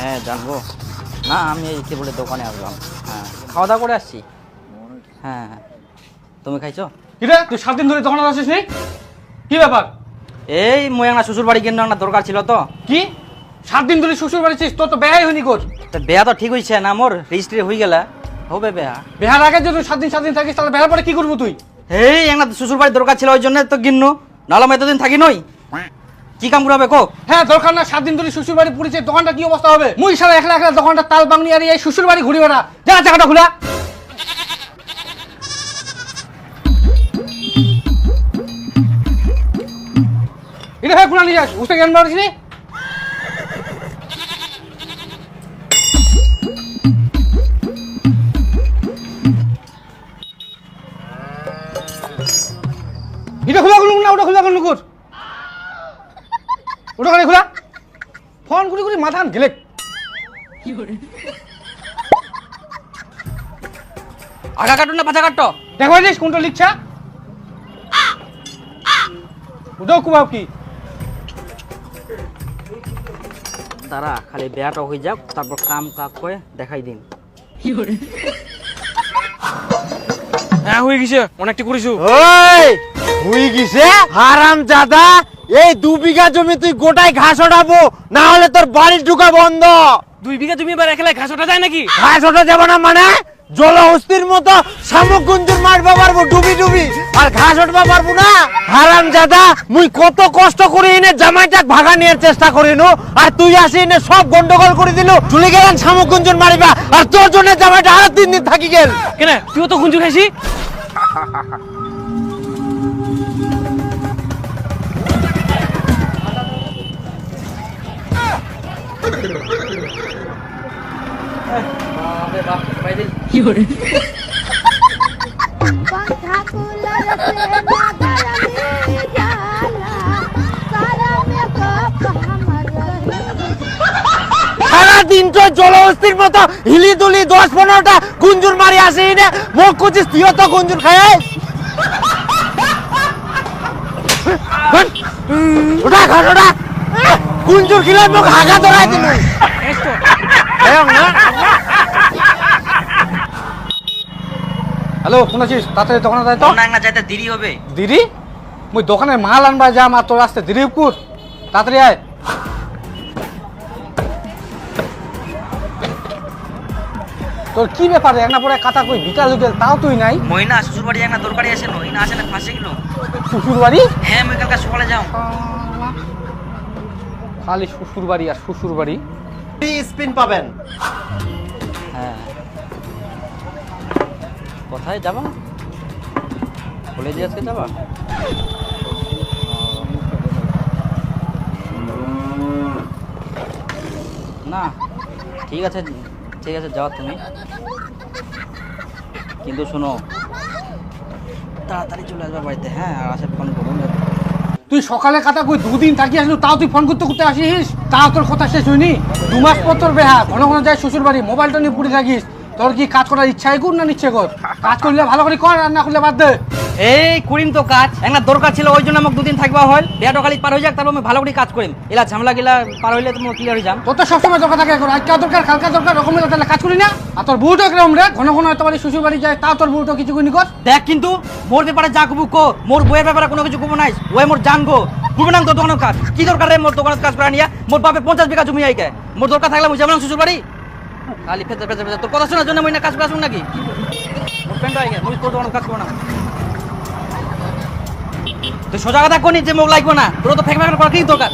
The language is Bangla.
হ্যাঁ জানবো না, আমি এই কি বলে দোকানে আসলাম। হ্যাঁ খাওয়া দাওয়া করে আসছি। হ্যাঁ তুমি খাইছো? কিরে তুই 7 দিন ধরে দোকানে আসিস নি? কি ব্যাপার? এই মই একটা শ্বশুর বাড়ি কেন একটা দরকার ছিল তো। কি 7 দিন ধরে শ্বশুর বাড়ি ছিস? তোর তো বেহাই হয়নি কোর। তো বেয়া তো ঠিক হয়েছে না, মোর রেজিস্ট্রি হয়ে গেলে হবে বেয়া। বেহার আগে যদি 7 দিন থাকিস তাহলে বেহার পরে কি করবো তুই? এই একটা শ্বশুর বাড়ি দরকার ছিল, ওই জন্য তো গিন্নু, নাহলে আমি এতদিন থাকি নই। কি কাম করবে কো? হ্যাঁ দরকার না, 7 দিন ধরে শ্বশুর বাড়ি পুড়েছে, দোকানটা কি অবস্থা হবে? মুই সারা একলা একলা দোকানটা তাল বাংনি আর এই শ্বশুর বাড়ি ঘুরি বেড়া। যা জায়গাটা খোলা। এটা হ্যাঁ খোলা নিয়ে যাস, বুঝতে জ্ঞান পারিস নি? এটা খোলা করলুম না, ওটা খোলা করলুম কর। ওটা খালি খোলা। ফোন করি করি মাথা গেলে। আগা কাটো না পাছা কাটো? দেখো দিস কোনটা লিখছা। ওটাও কুবাও কি? তারা খালি বেয়াটা হয়ে যাক, তারপর কাম কাক করে দেখাই দিন। হ্যাঁ হয়ে গেছে, অনেকটা করেছো। ওই হই গিছে হারাম জাদা, এই 2 বিঘা জমি তুই গোটাই ঘাস ওঠাবো, না হলে তোর বাড়ি ঢুকা বন্ধ। 2 বিঘা জমি এবার একলা ঘাস ওঠা যায় নাকি? ঘাস ওঠা যাবে না মানে জলহস্তির মতো শামুক গুঞ্জুর মারবা পারবো ডুবি ডুবি, আর ঘাস উঠবা পারবো না? হারাম জাদা, মুই কত কষ্ট করে এনে জামাইটাক ভাগা নেওয়ার চেষ্টা করিনু, আর তুই আসি এনে সব গন্ডগোল করে দিলু। চলে গেলেন শামুক গুঞ্জুর মারিবা, আর তোর জন্য জামাইটা আরো 3 দিন থাকি গেল। কেন তুইও তো গুঞ্জু খাইছি? সারাদিন তো জলহস্তির মতো হিলি দুলি 10-15টা গুঞ্জুর মারি আসি না, মুখ কুচিস তুইও তো গুঞ্জুর খায়। ওটা ঘর ওটা গুঞ্জুর খিলে মুখ হাগা ধরাই দিল। হ্যালো কোন আছিস? তাড়াতাড়ি দোকানে যাই তো। না না যাইতে দেরি হবে। দিদি মুই দোকানে মাল আনবা যা, মা তোর আসতে দেরি কুর, তাড়াতাড়ি আয়। তোর কি ব্যাপারে একটা পরে কাতা কই বিকাল বিকেল তাও তুই নাই? মহিনা শ্বশুর বাড়ি একটা দরকারি আছে, নইনা আসে না ফাঁসে গেল। শ্বশুর বাড়ি? হ্যাঁ আমি কালকে সকালে যাও। খালি শ্বশুর বাড়ি আর শ্বশুর বাড়ি। স্পিন পাবেন। হ্যাঁ কোথায় যাবা? কলেজে আজকে যাবা? না ঠিক আছে ঠিক আছে, যাও তুমি, কিন্তু শোনো তাড়াতাড়ি চলে আসবা বাড়িতে। হ্যাঁ আর আসে ফোন করুন। তুই সকালে কাতা কই 2 দিন থাকি আসলো, তাও তুই ফোন করতে করতে আসিস, তাও তোর কথা শেষ হয়নি। 2 মাস পর তোর বেহা, ঘন ঘন যাই শ্বশুর বাড়ি, মোবাইলটা নিয়ে পড়ে থাকিস। তোর কি কাজ করার ইচ্ছাই কর না নিচ্ছে কর? কাজ করলে ভালো করে কর, আর না করলে বাদ দে। এই করিম তো কাজ একটা দরকার ছিল, ওই জন্য আমাকে 2 দিন থাকবা হল। বেয়াটা খালি পার হয়ে যাক, তারপর আমি ভালো করে কাজ করিম। এলা ঝামেলা গেলা পার হইলে তুমি ক্লিয়ার হয়ে যাম। তোর তো সবসময় দরকার থাকে, আজকে দরকার কালকা দরকার, রকম তাহলে কাজ করি না। আর তোর বউটা কিরকম রে, ঘন ঘন এত বাড়ি শ্বশুর বাড়ি যায়, তাও তোর বউটা কিছু করি কর। দেখ কিন্তু মোর ব্যাপারে যা কবু কো, মোর বইয়ের ব্যাপারে কোনো কিছু কবু নাই। ওই মোর জান গো বুঝবে না তোর দোকানের কাজ কি দরকার রে? মোর দোকানের কাজ করা নিয়া মোর বাপে 50 বিঘা জমি আইকে, মোর দরকার থাকলে আমি যাবো না শ্বশুর বাড়ি। খালি ফেতে ফেতে ফেতে তোর কথা শোনার জন্য মই না কাজ করা নাকি? মোর ফ্রেন্ড আইকে মই তোর দোকানের কাজ করবো না। তুই সোজা কথা কোনি যে মোক লাগবো না, তোর তো ফেক ফেক করা কি দরকার?